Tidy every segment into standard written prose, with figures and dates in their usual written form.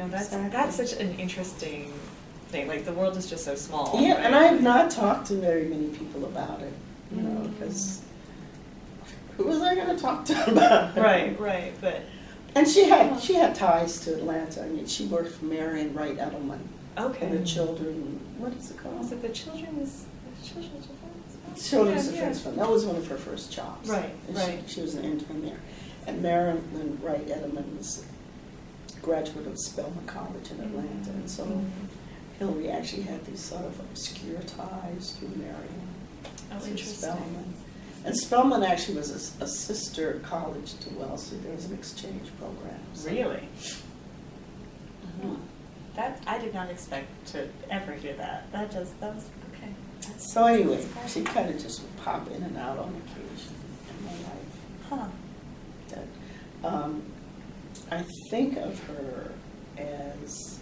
That's such an interesting thing. Like, the world is just so small. Yeah, right? and I have not talked to very many people about it, you know, because who was I going to talk to about it? Right, but... And she had ties to Atlanta. I mean, she worked for Marion Wright Edelman. Okay. And the children, what is it called? Was it the Children's Defense Fund? Children's Defense Fund. That was one of her first jobs. Right, And right. She was an intern there. And Marion Wright Edelman was a graduate of Spelman College in Atlanta. And so Hillary actually had these sort of obscure ties through Marion. Oh, to interesting. Spelman. And Spelman actually was a sister college to Wellesley. There was an exchange program. So. Really? Mhm. That I did not expect to ever hear that. That was okay. So anyway, she kind of just would pop in and out on occasion in my life. Huh. That, I think of her as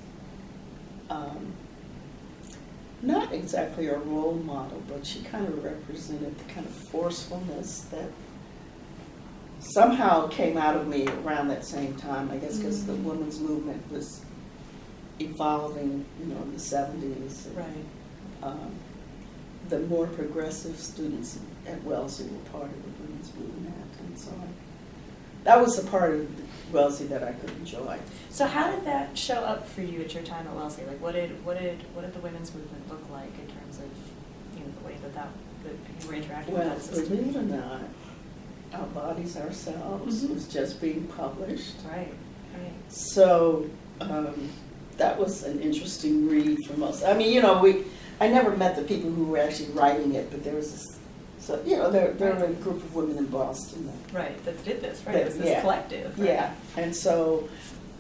not exactly a role model, but she kind of represented the kind of forcefulness that somehow came out of me around that same time, I guess because the women's movement was evolving, you know, in the 70s. And, Right. the more progressive students at Wellesley were part of the women's movement, and so that was the part of Wellesley that I could enjoy. So how did that show up for you at your time at Wellesley? Like, what did the women's movement look like in terms of, you know, the way that you were interacting with Well, that system? believe it or not, Our Bodies Ourselves was just being published. Right. So that was an interesting read for most. I mean, you know, I never met the people who were actually writing it, but there was this, so, you know, there were a group of women in Boston that did this, right? It was this collective. Right? Yeah, and so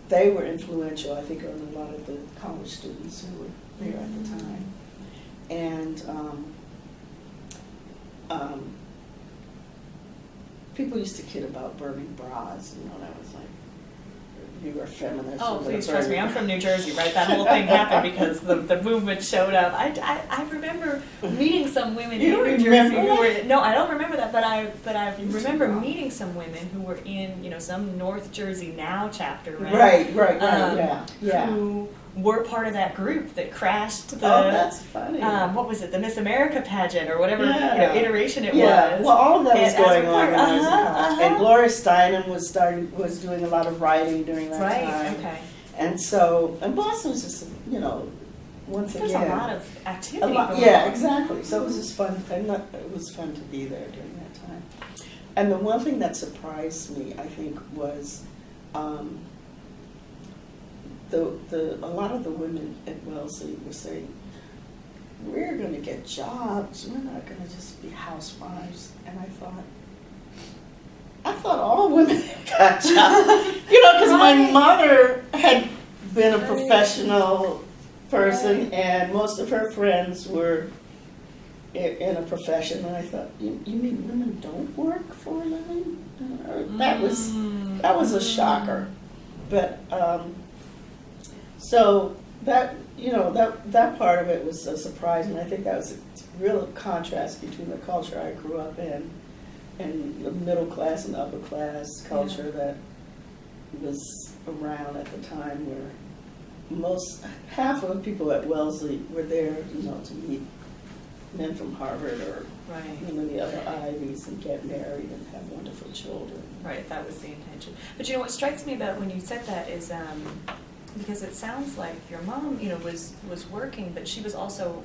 they were influential, I think, on a lot of the college students who were there at the time. And people used to kid about burning bras, you know, that was like, you were a feminist. Oh, please trust me, I'm from New Jersey, right? That whole thing happened because the movement showed up. I remember meeting some women in New Jersey who were, no, I don't remember that, but I remember meeting some women who were in, you know, some North Jersey Now chapter, right? Right, yeah. Who were part of that group that crashed the, oh, that's funny. What was it, the Miss America pageant or whatever iteration it was. Well, all of that was And going on when I was in college. uh-huh. And Gloria Steinem was doing a lot of writing during that time. Right, okay. And so, and Boston was just, you know, once There's again. a lot of activity going on. Yeah, exactly. So it was just fun. It was fun to be there during that time. And the one thing that surprised me, I think, was a lot of the women at Wellesley were saying, we're going to get jobs. We're not going to just be housewives. And I thought all women got jobs. You know, because my mother had been a professional person, and most of her friends were in a profession. And I thought, you mean women don't work for a living? That was a shocker. But so that, you know, that part of it was a surprise, and I think that was a real contrast between the culture I grew up in and the middle class and upper class culture that was around at the time, where half of the people at Wellesley were there, you know, to meet men from Harvard or you know, the other Ivies and get married and have wonderful children. Right, that was the intention. But you know what strikes me about when you said that is because it sounds like your mom, you know, was working, but she was also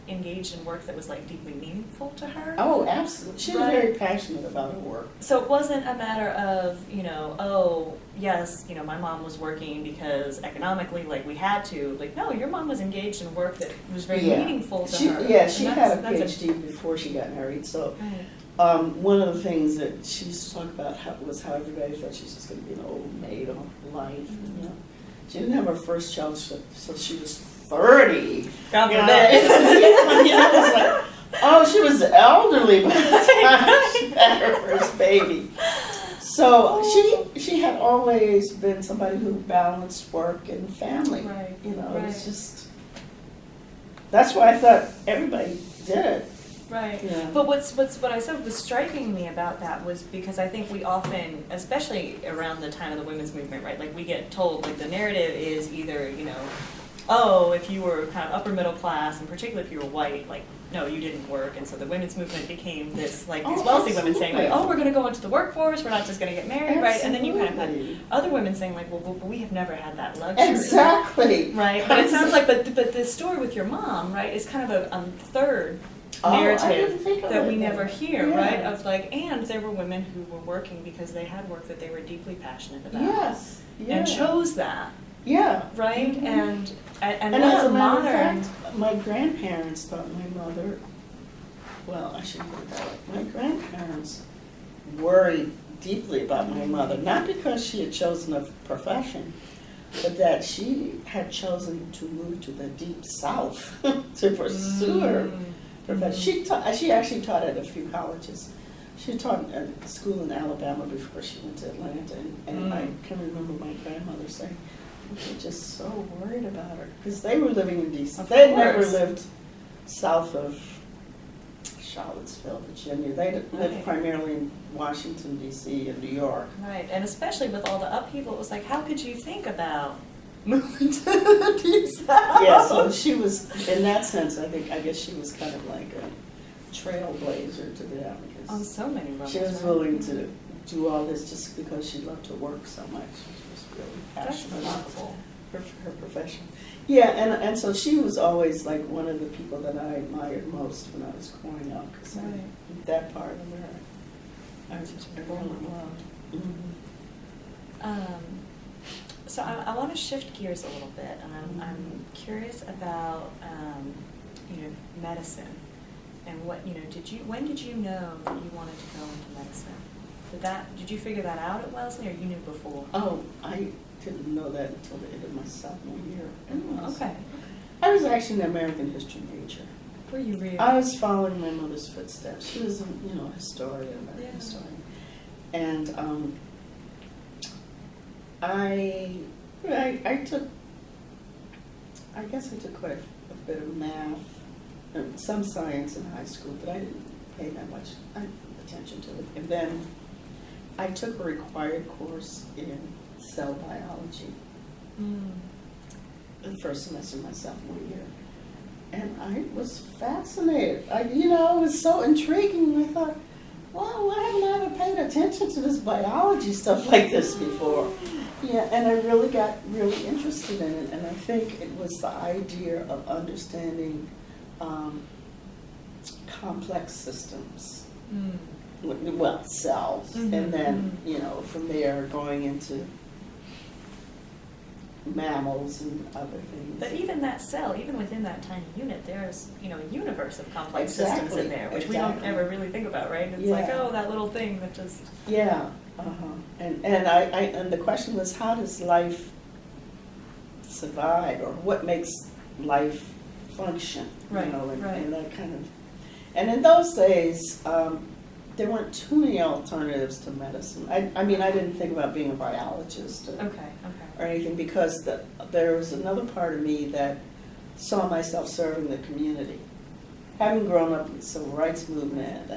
engaged in work that was like deeply meaningful to her. Oh, absolutely. She was very passionate about her work. So it wasn't a matter of, you know, oh, yes, you know, my mom was working because economically, like, we had to. Like, no, your mom was engaged in work that was very meaningful to her. Yeah, she had a PhD before she got married. So one of the things that she used to talk about was how everybody thought she was just going to be an old maid all life. You know? She didn't have her first child, so she was 30. God forbid. It was like, oh, she was elderly by the time she had her first baby. So she had always been somebody who balanced work and family. Right. You know, it's just, that's why I thought everybody did it. Right. Yeah. But what I said was striking me about that was because I think we often, especially around the time of the women's movement, right? Like we get told, like the narrative is either, oh, if you were kind of upper middle class, and particularly if you were white, like, no, you didn't work. And so the women's movement became this, like, these wealthy women saying, like, oh, we're going to go into the workforce, we're not just going to get married, right? And then you kind of had other women saying, like, well, we have never had that luxury. Exactly. Right? But it sounds like, but the story with your mom, right, is kind of a third narrative that we never hear, right? Of like, and there were women who were working because they had work that they were deeply passionate about. Yes. And chose that. Yeah. Right? Mm-hmm. And as a matter modern. of fact, my grandparents thought my mother, well, I shouldn't put it that way. My grandparents worried deeply about my mother, not because she had chosen a profession, but that she had chosen to move to the deep south to pursue her profession. She actually taught at a few colleges. She taught at a school in Alabama before she went to Atlanta, and I can remember my grandmother saying, they're just so worried about her, because they were living in D.C. They had never lived south of Charlottesville, Virginia. They lived primarily in Washington, D.C. and New York. Right, and especially with all the upheaval, it was like, how could you think about moving to the deep south? Yeah, so she was, in that sense, I guess she was kind of like a trailblazer to them. On so many levels. She was willing to do all this just because she loved to work so much. She was really passionate about her profession. Yeah, and so she was always like one of the people that I admired most when I was growing up, because that part of her I just really loved. Mm-hmm. So I want to shift gears a little bit, and I'm curious about medicine, and what when did you know that you wanted to go into medicine? Did you figure that out at Wellesley, or you knew before? Oh, I didn't know that until the end of my sophomore year. Okay. I was actually an American history major. Were you really? I was following my mother's footsteps. She was a historian, American historian. And I took quite a bit of math and some science in high school, but I didn't pay that much attention to it. And then I took a required course in cell biology the first semester of my sophomore year. And I was fascinated. It was so intriguing. And I thought, wow, why haven't I ever paid attention to this biology stuff like this before? Yeah, and I really got really interested in it. And I think it was the idea of understanding complex systems. Well, cells, and then, from there going into mammals and other things. But even that cell, even within that tiny unit, there's, a universe of complex systems in there, which we don't ever really think about, right? It's like, oh, that little thing that just... Yeah, and the question was, how does life survive, or what makes life function? Right, and that kind of... And in those days, there weren't too many alternatives to medicine. I didn't think about being a biologist or anything, because there was another part of me that saw myself serving the community. Having grown up in the civil rights movement,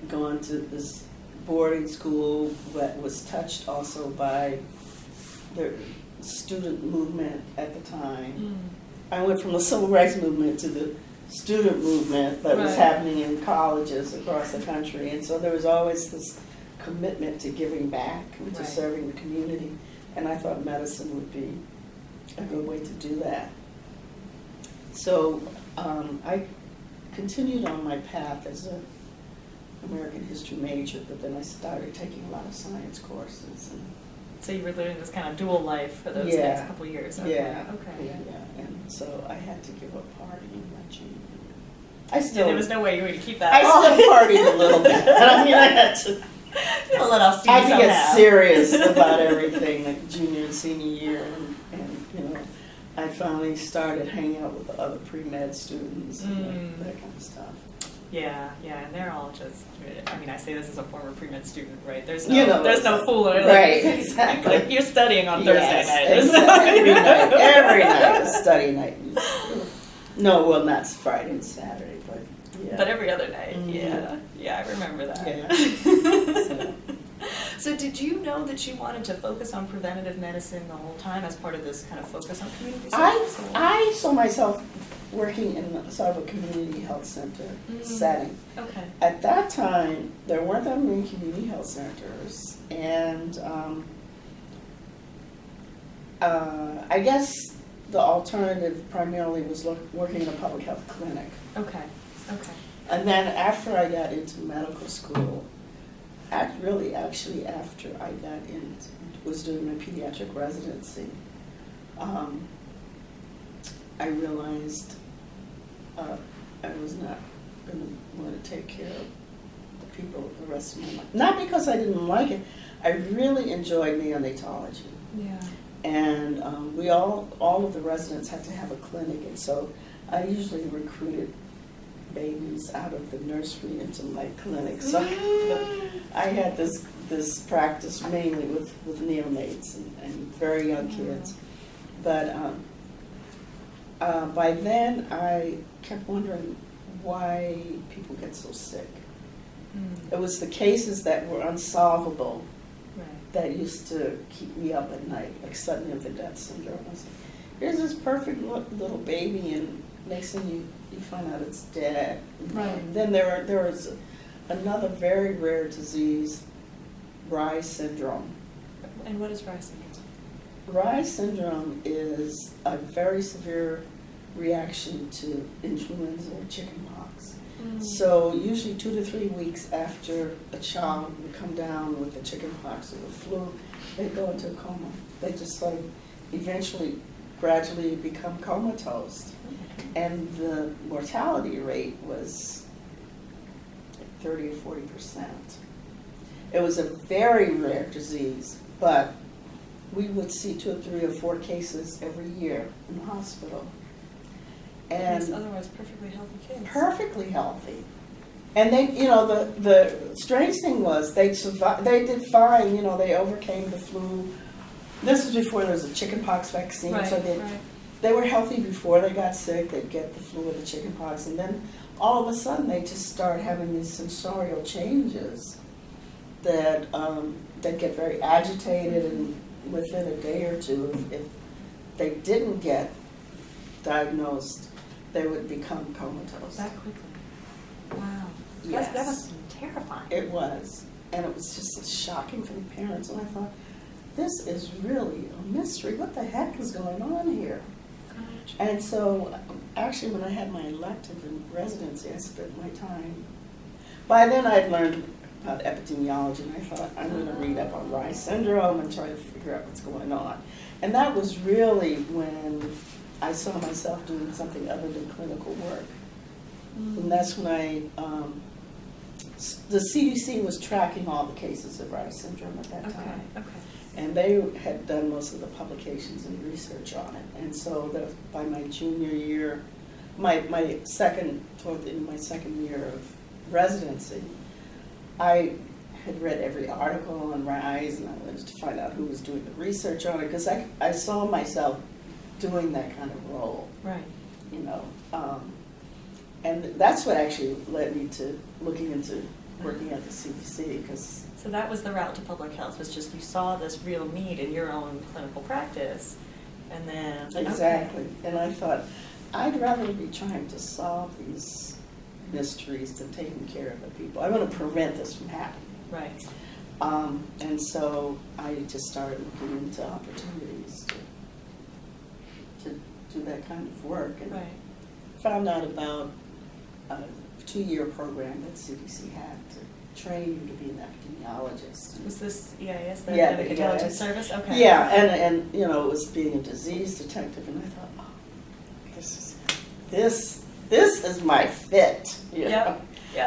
gone to this boarding school that was touched also by the student movement at the time. I went from the civil rights movement to the student movement that was happening in colleges across the country, and so there was always this commitment to giving back and to serving the community, and I thought medicine would be a good way to do that. So I continued on my path as an American history major, but then I started taking a lot of science courses. So you were living this kind of dual life for those next couple of years. Yeah. And so I had to give up partying my junior year. There was no way you were going to keep that. I still partied a little bit. I had to. Let off steam I had to get somehow. serious about everything, like junior and senior year, and I finally started hanging out with the other pre-med students and that kind of stuff. Yeah, and they're all just, I say this as a former pre-med student, right? There's no fooling. Right, exactly. Like you're studying on Thursday night. Exactly. Every night is study night. No, well, not Friday and Saturday, but yeah. But every other night, Mhm. yeah, I remember that. Yeah. So did you know that you wanted to focus on preventative medicine the whole time as part of this kind of focus on community service? I saw myself working in sort of a community health center setting. Okay. At that time, there weren't that many community health centers, and I guess the alternative primarily was working in a public health clinic. Okay. And then after I got into medical school, actually after I got in, was doing my pediatric residency, I realized I was not going to want to take care of the people the rest of my life. Not because I didn't like it. I really enjoyed neonatology. Yeah. And we all of the residents had to have a clinic, and so I usually recruited babies out of the nursery into my clinic. So I had this practice mainly with neonates and very young kids. But by then I kept wondering why people get so sick. It was the cases that were unsolvable that used to keep me up at night, like sudden infant death syndrome. I was like, here's this perfect little baby, and next thing you find out it's dead. Right. And then there was another very rare disease, Rye syndrome. And what is Rye syndrome? Rye syndrome is a very severe reaction to influenza or chickenpox. So usually 2 to 3 weeks after a child would come down with the chickenpox or the flu, they go into a coma. They just sort of eventually, gradually become comatose. And the mortality rate was 30 or 40%. It was a very rare disease, but we would see 2 or 3 or 4 cases every year in the hospital. And otherwise perfectly healthy kids. Perfectly healthy. And they, the strange thing was they survived. They did fine. They overcame the flu. This was before there was a chickenpox vaccine, so they were healthy before they got sick. They'd get the flu or the chickenpox, and then all of a sudden they just start having these sensorial changes that that get very agitated, and within a day or two, if they didn't get diagnosed, they would become comatose. That quickly. Wow. Yes. That must have been terrifying. It was. And it was just shocking for the parents. And I thought, this is really a mystery. What the heck is going on here? And so, actually, when I had my elective in residency, I spent my time. By then, I'd learned about epidemiology, and I thought, I'm going to read up on Rye syndrome and try to figure out what's going on. And that was really when I saw myself doing something other than clinical work. And that's when the CDC was tracking all the cases of Rye syndrome at that time. Okay. And they had done most of the publications and research on it. And so that was by my junior year, my second year of residency, I had read every article on Rye's, and I wanted to find out who was doing the research on it, because I saw myself doing that kind of role. Right. And that's what actually led me to looking into working at the CDC, because... So that was the route to public health, was just you saw this real need in your own clinical practice, and then... Exactly. Okay. And I thought, I'd rather be trying to solve these mysteries than taking care of the people. I want to prevent this from happening. Right. And so I just started looking into opportunities to do that kind of work. And found out about a 2-year program that CDC had to train you to be an epidemiologist. Was this EIS, the intelligence service? Okay. Yeah, and it was being a disease detective, and I thought, this is my fit. Yeah.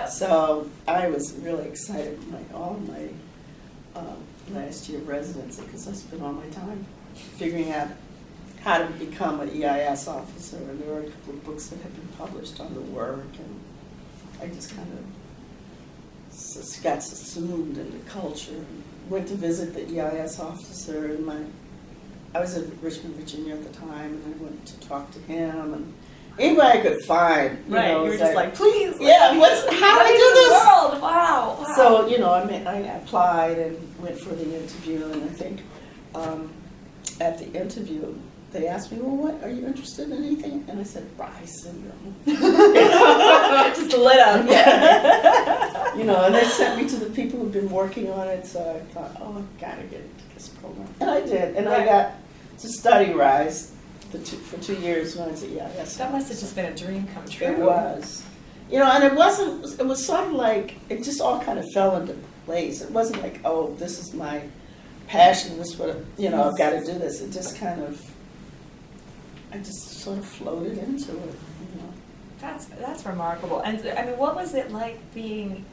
So I was really excited all my last year of residency, because I spent all my time figuring out how to become an EIS officer, and there were a couple of books that had been published on the work, and I just kind of got assumed into culture. And went to visit the EIS officer, and I was in Richmond, Virginia at the time, and I went to talk to him, and anybody I could find. Right, you were just like, please. Yeah, how do I do this? World? Wow. So, I applied and went for the interview, and I think at the interview, they asked me, well, what, are you interested in anything? And I said, Rye's syndrome. Just lit up. Yeah. And they sent me to the people who've been working on it, so I thought, oh, I've got to get into this program. And I did, and I got to study Rise for 2 years, and I said, yeah, that's that must have just been a dream come true. It was. And it was sort of like, it just all kind of fell into place. It wasn't like, oh, this is my passion, this is what, I've got to do this. It just kind of, I just sort of floated into it, That's remarkable. And I mean, what was it like being,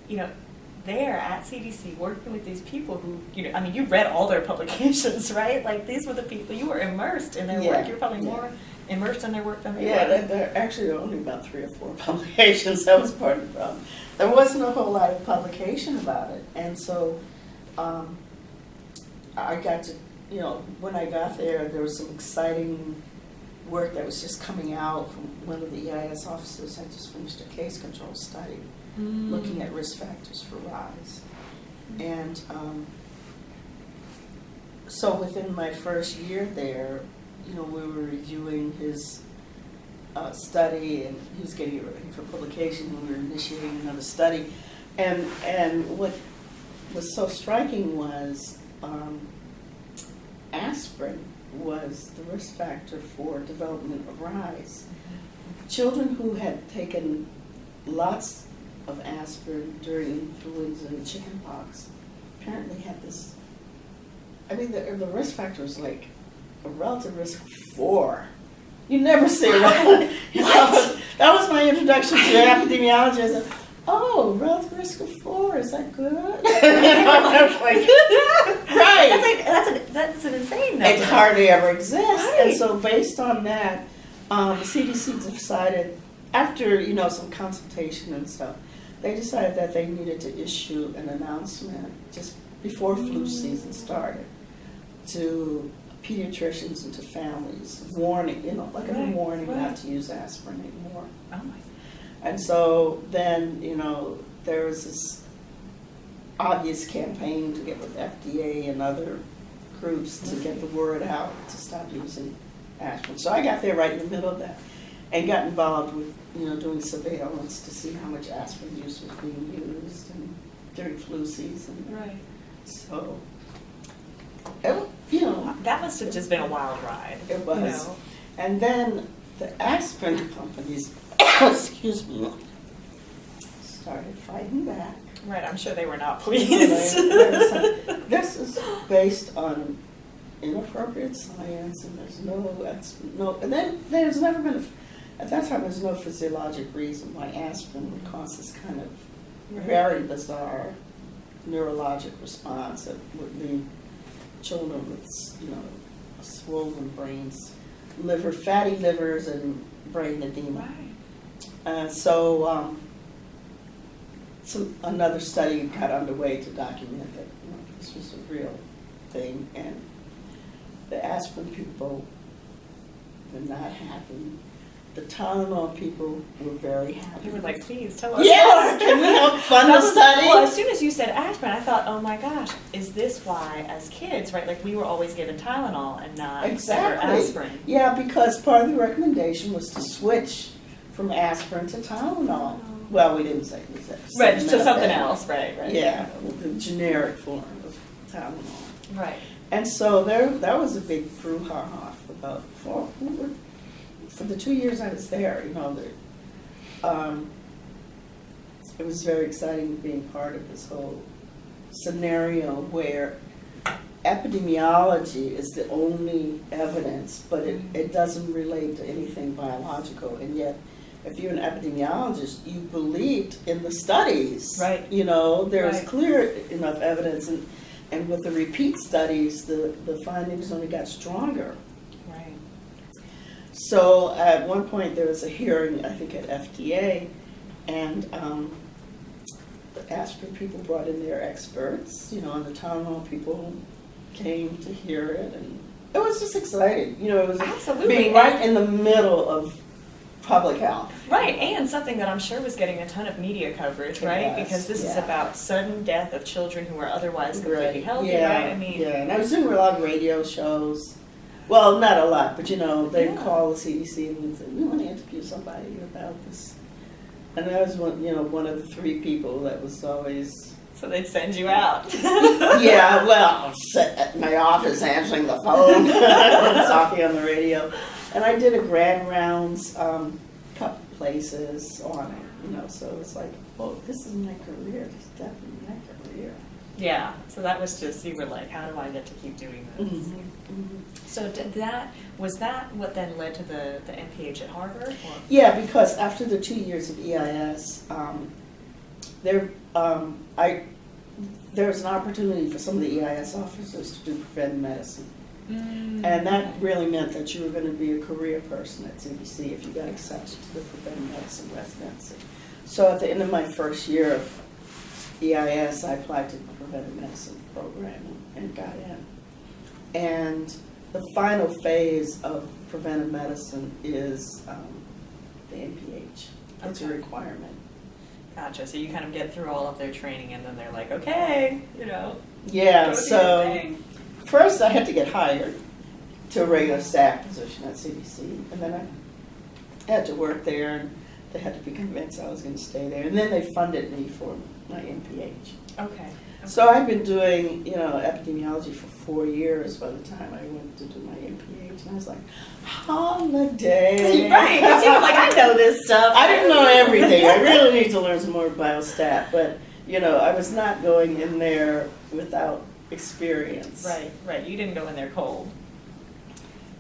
there at CDC working with these people who, you read all their publications, right? Like these were the people, you were immersed in their work. You're probably more immersed in their work than they were. Yeah, there actually only about 3 or 4 publications. That was part of the problem. There wasn't a whole lot of publication about it. And so I got to, when I got there was some exciting work that was just coming out from one of the EIS officers. I just finished a case control study looking at risk factors for rise. And so within my first year there, we were reviewing his study, and he was getting it ready for publication, and we were initiating another study. And what was so striking was aspirin was the risk factor for development of rise. Children who had taken lots of aspirin during influenza and chickenpox apparently had this, the risk factor was like a relative risk of 4. You never see that. That was my introduction to epidemiology. I said, oh, relative risk of 4, is that good? Right. That's an insane number. It hardly ever exists. Right. And so based on that, the CDC decided, after, some consultation and stuff, they decided that they needed to issue an announcement just before flu season started to pediatricians and to families, warning, like a warning not to use aspirin anymore. Oh my. And so then, there was this obvious campaign to get with FDA and other groups to get the word out to stop using aspirin. So I got there right in the middle of that and got involved with, doing surveillance to see how much aspirin use was being used during flu season. Right. So, that must have just been a wild ride. It was. And then the aspirin companies, excuse me, started fighting back. Right, I'm sure they were not pleased. This is based on inappropriate science, and and then there's never been, at that time, there's no physiologic reason why aspirin would cause this kind of very bizarre neurologic response that would lead children with, swollen brains, fatty livers, and brain edema. Right. So another study got underway to document that this was a real thing, and the aspirin people were not happy. The Tylenol people were very happy. You were like, please tell us yes, more. Can we help fund the study? Well, as soon as you said aspirin, I thought, oh my gosh, is this why, as kids, right? Like we were always given Tylenol and not aspirin. Yeah, because part of the recommendation was to switch from aspirin to Tylenol. Well, we didn't say we said right, just to something else, right? Yeah, the generic form of Tylenol. Right. And so that was a big brouhaha about for the 2 years I was there. It was very exciting being part of this whole scenario where epidemiology is the only evidence, but it doesn't relate to anything biological, and yet if you're an epidemiologist, you believed in the studies. Right. There was clear enough evidence, and with the repeat studies, the findings only got stronger. Right. So at one point there was a hearing, I think at FDA, and the aspirin people brought in their experts, and the Tylenol people came to hear it, and it was just exciting. It was absolutely being right in the middle of public health. Right, and something that I'm sure was getting a ton of media coverage, right? Yes, Because this is yeah. about sudden death of children who are otherwise completely Right. healthy, Yeah, right? I mean, yeah, and I was doing a lot of radio shows. Well, not a lot, but they'd Yeah. call the CDC and say, "We want to interview somebody about this." And I was one of the 3 people that was always. so they'd send you out. Yeah, well, sit at my office answering the phone, talking on the radio, and I did a grand rounds, couple places on it, so it's like, oh, this is my career. This is definitely my career. Yeah, so that was just, you were like, how do I get to keep doing this? Mm-hmm. Mm-hmm. So was that what then led to the MPH at Harvard? Or? Yeah, because after the 2 years of EIS, there was an opportunity for some of the EIS officers to do preventive medicine. Mm-hmm. And that really meant that you were going to be a career person at CBC if you got accepted to the preventive medicine residency. So at the end of my first year of EIS, I applied to the preventive medicine program and got in. And the final phase of preventive medicine is the MPH. It's a requirement. Gotcha. So you kind of get through all of their training, and then they're like, okay, Yeah, go do your so thing. first I had to get hired to a regular staff position at CDC, and then I had to work there, and they had to be convinced I was going to stay there. And then they funded me for my MPH. Okay. So I've been doing, epidemiology for 4 years by the time I went to do my MPH, and I was like, holiday. Right, because you were like, I know this stuff. I didn't know everything. I really need to learn some more biostat, but I was not going in there without experience. Right. You didn't go in there cold.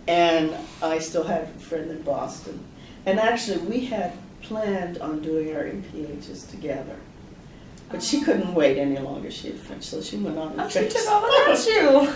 And I still had a friend in Boston, and actually we had planned on doing our MPHs together. But she couldn't wait any longer. She had finished, so she went on and Oh, she finished. took all without you.